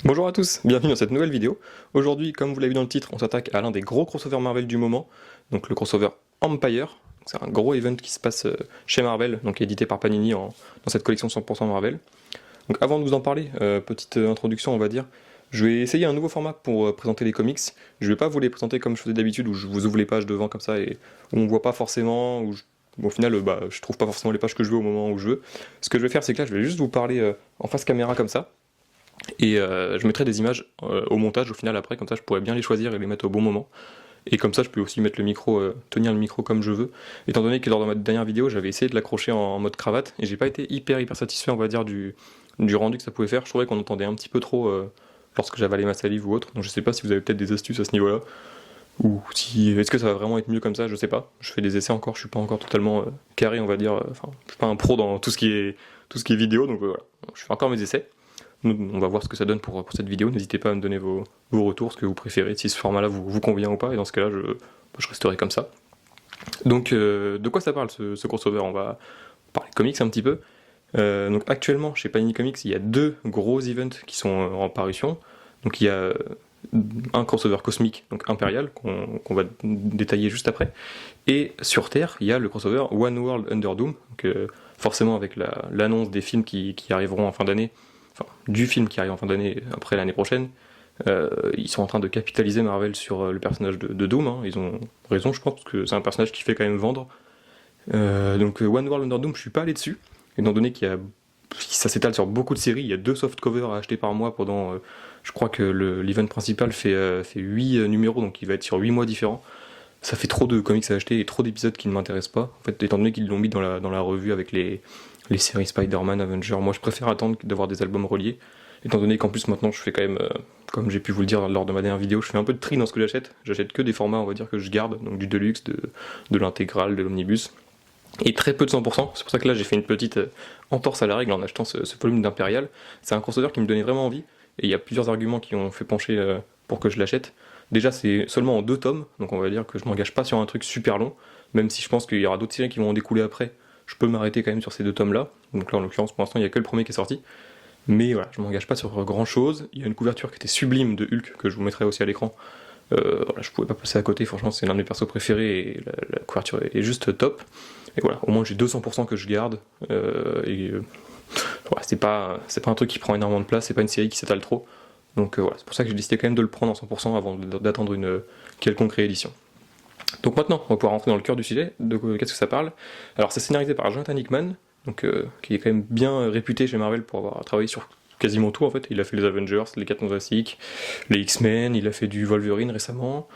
Bonjour à tous, bienvenue dans cette nouvelle vidéo. Aujourd'hui, comme vous l'avez vu dans le titre, on s'attaque à l'un des gros crossovers Marvel du moment, donc le crossover Empire. C'est un gros event qui se passe chez Marvel, donc édité par Panini dans cette collection 100% Marvel. Donc avant de vous en parler, petite introduction on va dire, je vais essayer un nouveau format pour présenter les comics. Je vais pas vous les présenter comme je faisais d'habitude, où je vous ouvre les pages devant comme ça et où on voit pas forcément, au final je trouve pas forcément les pages que je veux au moment où je veux. Ce que je vais faire c'est que là je vais juste vous parler en face caméra comme ça. Et je mettrai des images au montage au final après, comme ça je pourrais bien les choisir et les mettre au bon moment. Et comme ça je peux aussi mettre le micro, tenir le micro comme je veux. Étant donné que lors de ma dernière vidéo j'avais essayé de l'accrocher en mode cravate et j'ai pas été hyper satisfait on va dire du rendu que ça pouvait faire. Je trouvais qu'on entendait un petit peu trop lorsque j'avalais ma salive ou autre. Donc je sais pas si vous avez peut-être des astuces à ce niveau là. Ou si est-ce que ça va vraiment être mieux comme ça, je sais pas. Je fais des essais encore, je suis pas encore totalement carré on va dire. Enfin je suis pas un pro dans tout ce qui est vidéo, donc voilà. Je fais encore mes essais. On va voir ce que ça donne pour cette vidéo. N'hésitez pas à me donner vos retours, ce que vous préférez, si ce format-là vous convient ou pas. Et dans ce cas-là, je resterai comme ça. Donc, de quoi ça parle ce crossover? On va parler comics un petit peu. Donc, actuellement, chez Panini Comics, il y a deux gros events qui sont en parution. Donc, il y a un crossover cosmique, donc impérial, qu'on va détailler juste après. Et sur Terre, il y a le crossover One World Under Doom. Donc, forcément, avec l'annonce des films qui arriveront en fin d'année, enfin du film qui arrive en fin d'année après l'année prochaine, ils sont en train de capitaliser Marvel sur le personnage de Doom, hein. Ils ont raison je pense, parce que c'est un personnage qui fait quand même vendre. Donc One World Under Doom, je suis pas allé dessus, étant donné ça s'étale sur beaucoup de séries, il y a 2 softcovers à acheter par mois pendant, je crois que l'event principal fait 8 numéros, donc il va être sur 8 mois différents. Ça fait trop de comics à acheter et trop d'épisodes qui ne m'intéressent pas. En fait, étant donné qu'ils l'ont mis dans la revue avec les séries Spider-Man, Avengers, moi je préfère attendre d'avoir des albums reliés. Étant donné qu'en plus maintenant je fais quand même, comme j'ai pu vous le dire lors de ma dernière vidéo, je fais un peu de tri dans ce que j'achète. J'achète que des formats on va dire que je garde, donc du deluxe, de l'intégral, de l'omnibus. Et très peu de 100%, c'est pour ça que là j'ai fait une petite entorse à la règle en achetant ce volume d'Impérial. C'est un crossover qui me donnait vraiment envie, et il y a plusieurs arguments qui ont fait pencher pour que je l'achète. Déjà c'est seulement en 2 tomes, donc on va dire que je m'engage pas sur un truc super long, même si je pense qu'il y aura d'autres séries qui vont en découler après, je peux m'arrêter quand même sur ces 2 tomes là. Donc là en l'occurrence pour l'instant il n'y a que le premier qui est sorti. Mais voilà, je m'engage pas sur grand chose. Il y a une couverture qui était sublime de Hulk, que je vous mettrai aussi à l'écran. Voilà, je pouvais pas passer à côté, franchement c'est l'un de mes persos préférés et la couverture est juste top. Et voilà, au moins j'ai 200% que je garde. Voilà, c'est pas un truc qui prend énormément de place, c'est pas une série qui s'étale trop. Donc voilà, c'est pour ça que j'ai décidé quand même de le prendre en 100% avant d'attendre une quelconque réédition. Donc maintenant, on va pouvoir rentrer dans le cœur du sujet. De qu'est-ce que ça parle? Alors c'est scénarisé par Jonathan Hickman, donc, qui est quand même bien réputé chez Marvel pour avoir travaillé sur quasiment tout en fait. Il a fait les Avengers, les 4 Fantastiques, les X-Men, il a fait du Wolverine récemment.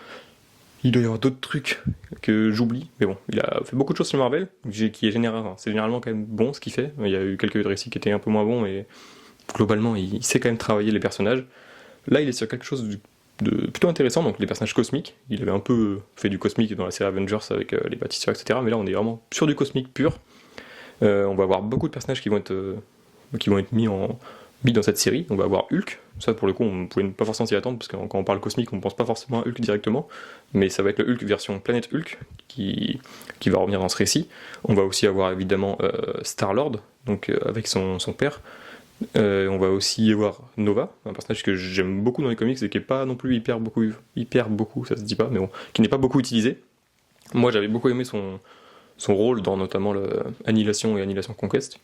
Il doit y avoir d'autres trucs que j'oublie, mais bon, il a fait beaucoup de choses sur Marvel, qui est c'est généralement quand même bon ce qu'il fait. Il y a eu quelques récits qui étaient un peu moins bons, mais globalement il sait quand même travailler les personnages. Là il est sur quelque chose de plutôt intéressant, donc les personnages cosmiques. Il avait un peu fait du cosmique dans la série Avengers avec les bâtisseurs, etc. Mais là on est vraiment sur du cosmique pur. On va avoir beaucoup de personnages qui vont être mis dans cette série. On va avoir Hulk, ça pour le coup on pouvait pas forcément s'y attendre, parce que quand on parle cosmique on pense pas forcément à Hulk directement, mais ça va être le Hulk version Planète Hulk qui va revenir dans ce récit. On va aussi avoir évidemment Star-Lord, donc avec son père. On va aussi avoir Nova, un personnage que j'aime beaucoup dans les comics et qui est pas non plus hyper beaucoup, ça se dit pas, mais bon, qui n'est pas beaucoup utilisé. Moi j'avais beaucoup aimé son rôle dans notamment Annihilation et Annihilation Conquest.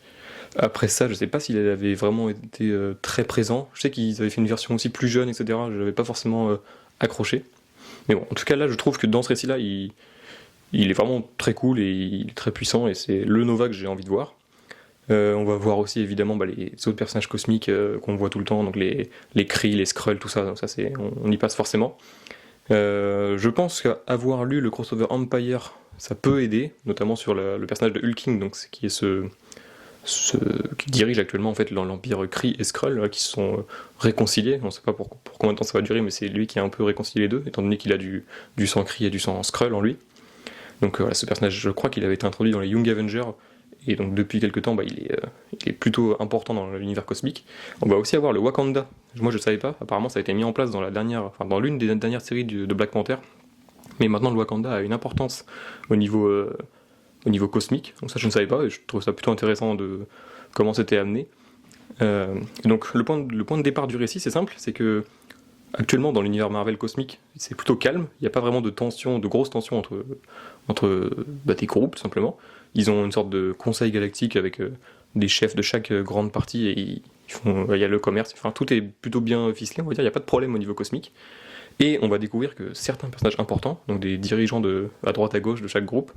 Après ça, je sais pas s'il avait vraiment été très présent. Je sais qu'ils avaient fait une version aussi plus jeune, etc. Je l'avais pas forcément accroché. Mais bon, en tout cas là, je trouve que dans ce récit-là, il est vraiment très cool et il est très puissant et c'est le Nova que j'ai envie de voir. On va voir aussi évidemment les autres personnages cosmiques qu'on voit tout le temps, donc les Kree, les Skrull, tout ça. Donc ça on y passe forcément. Je pense qu'avoir lu le crossover Empire, ça peut aider, notamment sur le personnage de Hulking, donc qui est qui dirige actuellement en fait l'empire Kree et Skrull, là, qui se sont réconciliés. On ne sait pas pour combien de temps ça va durer, mais c'est lui qui a un peu réconcilié les deux, étant donné qu'il a du sang Kree et du sang Skrull en lui. Donc voilà, ce personnage, je crois qu'il avait été introduit dans les Young Avengers, et donc depuis quelques temps, il est plutôt important dans l'univers cosmique. On va aussi avoir le Wakanda. Moi je savais pas, apparemment ça a été mis en place dans dans l'une des dernières séries de Black Panther. Mais maintenant le Wakanda a une importance au niveau cosmique, donc ça je ne savais pas, et je trouve ça plutôt intéressant de comment c'était amené. Et donc le point de départ du récit, c'est simple, c'est que actuellement dans l'univers Marvel cosmique, c'est plutôt calme, il n'y a pas vraiment de tension, de grosses tensions entre des groupes, tout simplement. Ils ont une sorte de conseil galactique avec des chefs de chaque grande partie, et il y a le commerce, enfin tout est plutôt bien ficelé, on va dire, il n'y a pas de problème au niveau cosmique. Et on va découvrir que certains personnages importants, donc des dirigeants à droite à gauche de chaque groupe,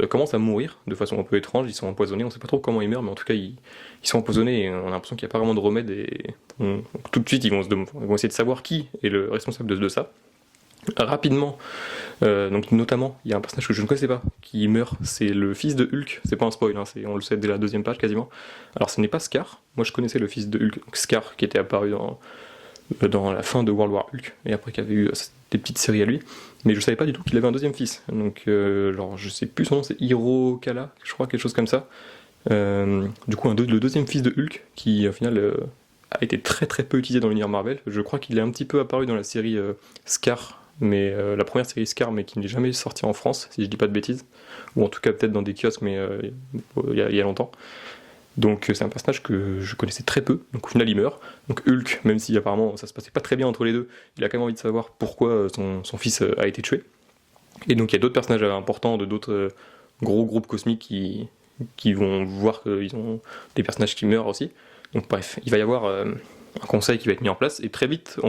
commencent à mourir de façon un peu étrange, ils sont empoisonnés, on sait pas trop comment ils meurent, mais en tout cas ils sont empoisonnés et on a l'impression qu'il n'y a pas vraiment de remède et tout de suite ils vont essayer de savoir qui est le responsable de ça. Rapidement, donc notamment, il y a un personnage que je ne connaissais pas qui meurt, c'est le fils de Hulk, c'est pas un spoil, hein, on le sait dès la deuxième page quasiment. Alors ce n'est pas Scar, moi je connaissais le fils de Hulk, donc Scar qui était apparu dans la fin de World War Hulk, et après qu'il y avait eu des petites séries à lui, mais je savais pas du tout qu'il avait un deuxième fils. Donc, alors je sais plus son nom, c'est Hiro Kala, je crois, quelque chose comme ça. Du coup, le deuxième fils de Hulk, qui au final a été très très peu utilisé dans l'univers Marvel. Je crois qu'il est un petit peu apparu dans la série Scar, mais la première série Scar, mais qui n'est jamais sortie en France, si je dis pas de bêtises, ou en tout cas peut-être dans des kiosques, mais il y a longtemps. Donc c'est un personnage que je connaissais très peu, donc au final il meurt. Donc Hulk, même si apparemment ça se passait pas très bien entre les deux, il a quand même envie de savoir pourquoi son fils a été tué. Et donc il y a d'autres personnages importants de d'autres gros groupes cosmiques qui vont voir qu'ils ont des personnages qui meurent aussi. Donc bref, il va y avoir un conseil qui va être mis en place, et très vite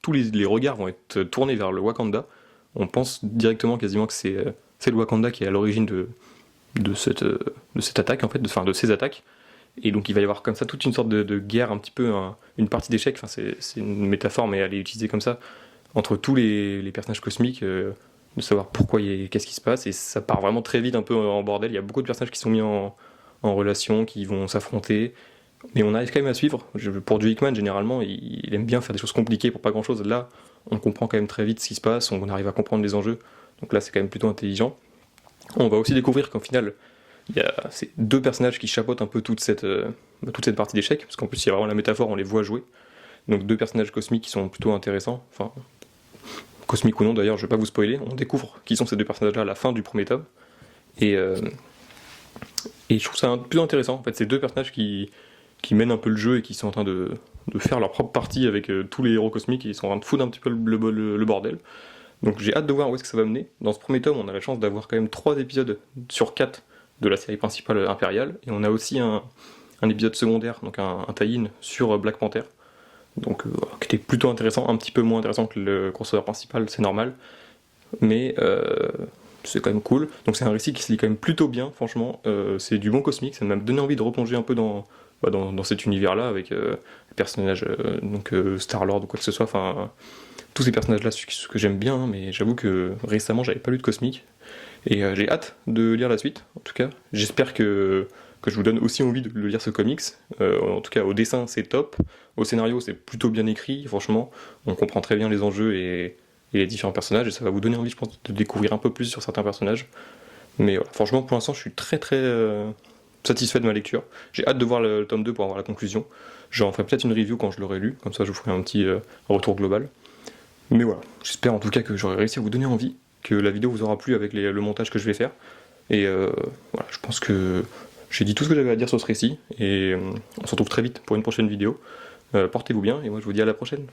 tous les regards vont être tournés vers le Wakanda. On pense directement quasiment que c'est le Wakanda qui est à l'origine de cette attaque, en fait, de ces attaques. Et donc il va y avoir comme ça toute une sorte de guerre, un petit peu une partie d'échec, enfin, c'est une métaphore, mais elle est utilisée comme ça, entre tous les personnages cosmiques, de savoir pourquoi, qu'est-ce qui se passe, et ça part vraiment très vite un peu en bordel. Il y a beaucoup de personnages qui sont mis en relation, qui vont s'affronter, mais on arrive quand même à suivre. Pour du Hickman, généralement, il aime bien faire des choses compliquées pour pas grand-chose. Là, on comprend quand même très vite ce qui se passe, on arrive à comprendre les enjeux, donc là c'est quand même plutôt intelligent. On va aussi découvrir qu'en final, il y a ces deux personnages qui chapeautent un peu toute cette partie d'échecs, parce qu'en plus il y a vraiment la métaphore, on les voit jouer. Donc deux personnages cosmiques qui sont plutôt intéressants, enfin, cosmiques ou non d'ailleurs, je vais pas vous spoiler, on découvre qui sont ces deux personnages-là à la fin du premier tome, et je trouve ça plutôt intéressant, en fait, ces deux personnages qui mènent un peu le jeu et qui sont en train de faire leur propre partie avec tous les héros cosmiques, et ils sont en train de foutre un petit peu le bordel. Donc j'ai hâte de voir où est-ce que ça va mener. Dans ce premier tome, on a la chance d'avoir quand même 3 épisodes sur 4 de la série principale impériale, et on a aussi un épisode secondaire, donc un tie-in sur Black Panther, donc qui était plutôt intéressant, un petit peu moins intéressant que le crossover principal, c'est normal, mais c'est quand même cool. Donc c'est un récit qui se lit quand même plutôt bien, franchement, c'est du bon cosmique, ça m'a donné envie de replonger un peu dans cet univers-là, avec les personnages, Star-Lord ou quoi que ce soit, enfin tous ces personnages-là, ce que j'aime bien, hein, mais j'avoue que récemment j'avais pas lu de cosmique, et j'ai hâte de lire la suite, en tout cas. J'espère que je vous donne aussi envie de lire ce comics. En tout cas, au dessin c'est top, au scénario c'est plutôt bien écrit, franchement, on comprend très bien les enjeux et les différents personnages, et ça va vous donner envie, je pense, de découvrir un peu plus sur certains personnages. Mais voilà, franchement, pour l'instant, je suis très très satisfait de ma lecture. J'ai hâte de voir le tome 2 pour avoir la conclusion. J'en ferai peut-être une review quand je l'aurai lu, comme ça je vous ferai un petit retour global. Mais voilà, j'espère en tout cas que j'aurai réussi à vous donner envie, que la vidéo vous aura plu avec le montage que je vais faire. Et voilà, je pense que j'ai dit tout ce que j'avais à dire sur ce récit, et on se retrouve très vite pour une prochaine vidéo. Portez-vous bien, et moi je vous dis à la prochaine.